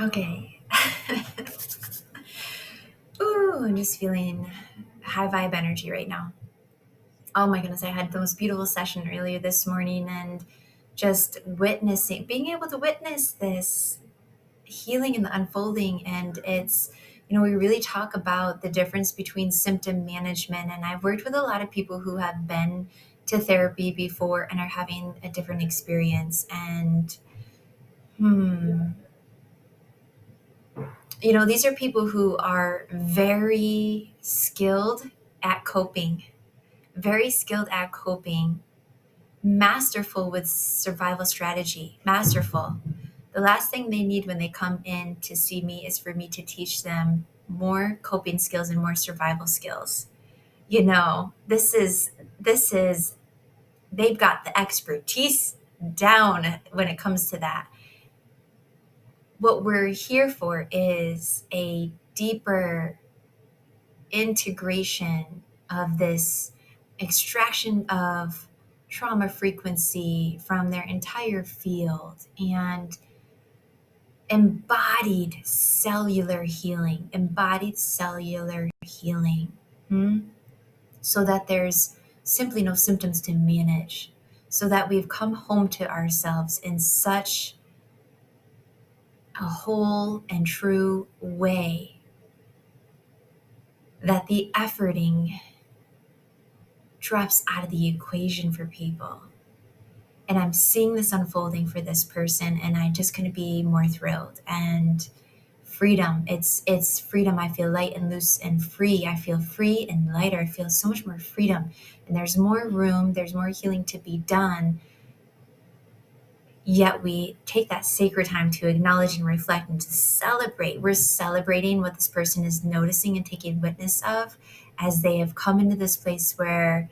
Okay. Ooh, I'm just feeling high vibe energy right now. Oh my goodness, I had the most beautiful session earlier this morning and just being able to witness this healing and the unfolding. And we really talk about the difference between symptom management. And I've worked with a lot of people who have been to therapy before and are having a different experience. And, these are people who are very skilled at coping, masterful with survival strategy, masterful. The last thing they need when they come in to see me is for me to teach them more coping skills and more survival skills. This is they've got the expertise down when it comes to that. What we're here for is a deeper integration of this extraction of trauma frequency from their entire field and embodied cellular healing, so that there's simply no symptoms to manage, so that we've come home to ourselves in such a whole and true way that the efforting drops out of the equation for people. And I'm seeing this unfolding for this person, and I just couldn't be more thrilled. And freedom, it's freedom. I feel light and loose and free. I feel free and lighter. I feel so much more freedom. And there's more room, there's more healing to be done. Yet we take that sacred time to acknowledge and reflect and to celebrate. We're celebrating what this person is noticing and taking witness of as they have come into this place where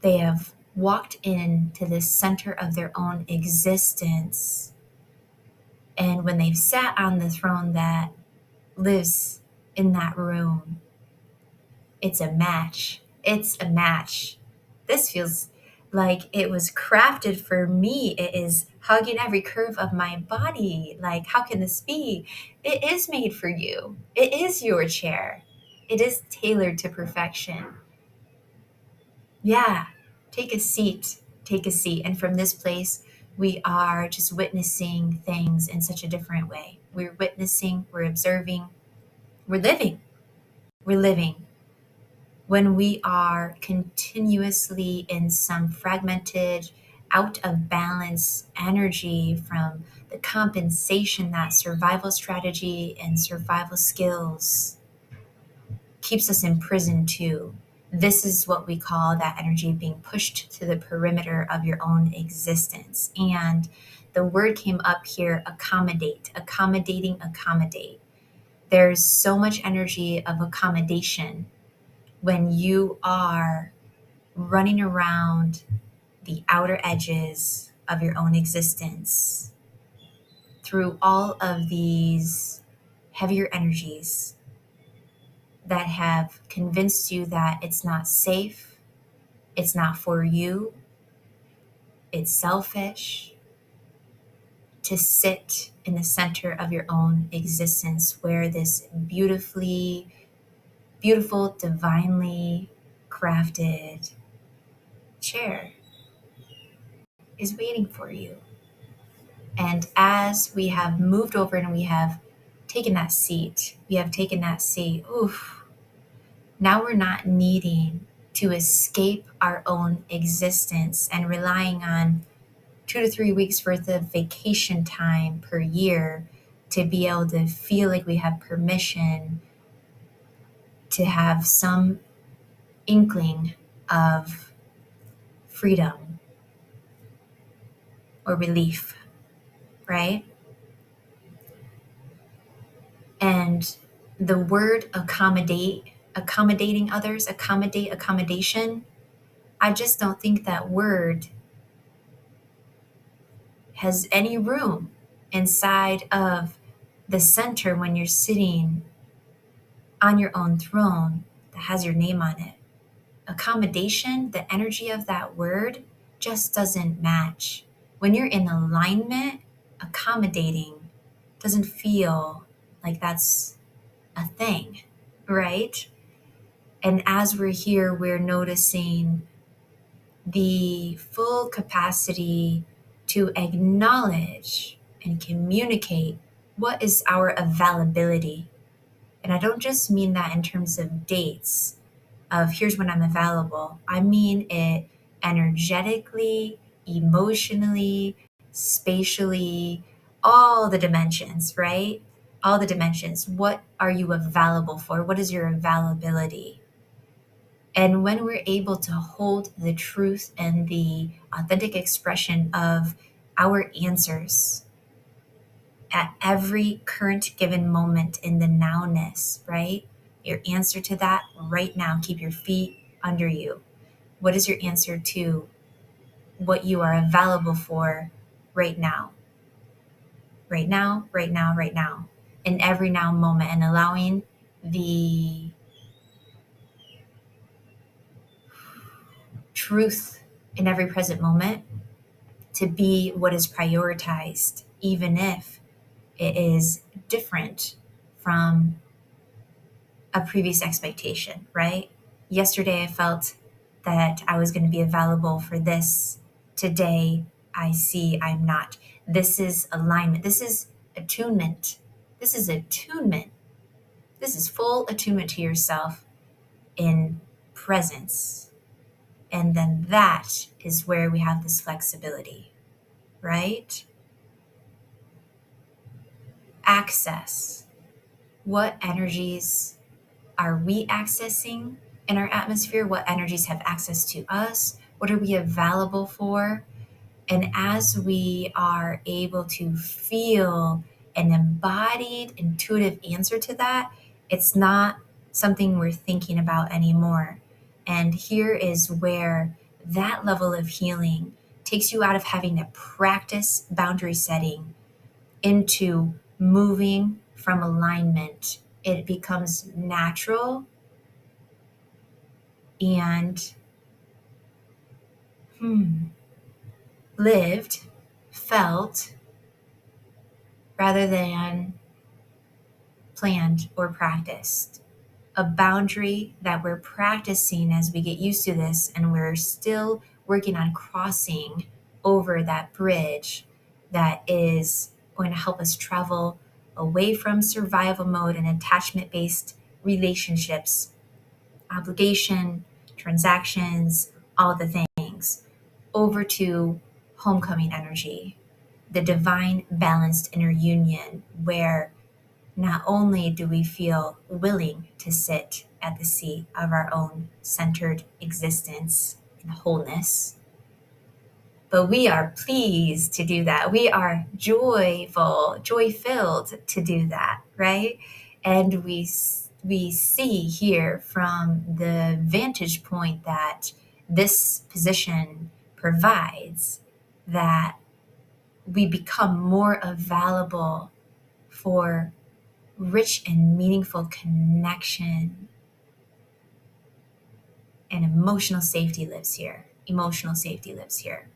they have walked into the center of their own existence. And when they've sat on the throne that lives in that room, it's a match. It's a match. This feels like it was crafted for me. It is hugging every curve of my body. Like, how can this be? It is made for you. It is your chair. It is tailored to perfection. Yeah, take a seat. Take a seat. And from this place, we are just witnessing things in such a different way. We're witnessing, we're observing, we're living. We're living. When we are continuously in some fragmented, out of balance energy from the compensation that survival strategy and survival skills keeps us imprisoned to. This is what we call that energy being pushed to the perimeter of your own existence. And the word came up here, accommodate, accommodate. There's so much energy of accommodation when you are running around the outer edges of your own existence through all of these heavier energies that have convinced you that it's not safe, it's not for you, it's selfish to sit in the center of your own existence where this beautiful, divinely crafted chair is waiting for you. And as we have moved over and we have taken that seat, oof, now we're not needing to escape our own existence and relying on 2 to 3 weeks worth of vacation time per year to be able to feel like we have permission to have some inkling of freedom or relief, right? And the word accommodating others, accommodation, I just don't think that word has any room inside of the center when you're sitting on your own throne that has your name on it. Accommodation, the energy of that word just doesn't match When you're in alignment, accommodating doesn't feel like that's a thing, right? And as we're here, we're noticing the full capacity to acknowledge and communicate what is our availability. And I don't just mean that in terms of dates, of here's when I'm available. I mean it energetically, emotionally, spatially, all the dimensions, right? All the dimensions. What are you available for? What is your availability? And when we're able to hold the truth and the authentic expression of our answers at every current given moment in the nowness, right? Your answer to that right now, keep your feet under you. What is your answer to what you are available for right now? Right now, right now, right now, in every now moment, and allowing the truth in every present moment to be what is prioritized, even if it is different from a previous expectation, right? Yesterday, I felt that I was going to be available for this. Today, I see I'm not. This is alignment. This is attunement. This is attunement. This is full attunement to yourself in presence. And then that is where we have this flexibility, right? Access. What energies are we accessing in our atmosphere? What energies have access to us? What are we available for? And as we are able to feel an embodied, intuitive answer to that, it's not something we're thinking about anymore. And here is where that level of healing takes you out of having to practice boundary setting into moving from alignment. It becomes natural and lived, felt, rather than planned or practiced. A boundary that we're practicing as we get used to this, and we're still working on crossing over that bridge that is going to help us travel away from survival mode and attachment-based relationships, obligation, transactions, all the things, over to homecoming energy, the divine balanced inner union, where not only do we feel willing to sit at the seat of our own centered existence in wholeness, but we are pleased to do that. We are joyful, joy-filled to do that, right? And we see here from the vantage point that this position provides that we become more available for rich and meaningful connection, and emotional safety lives here. Emotional safety lives here.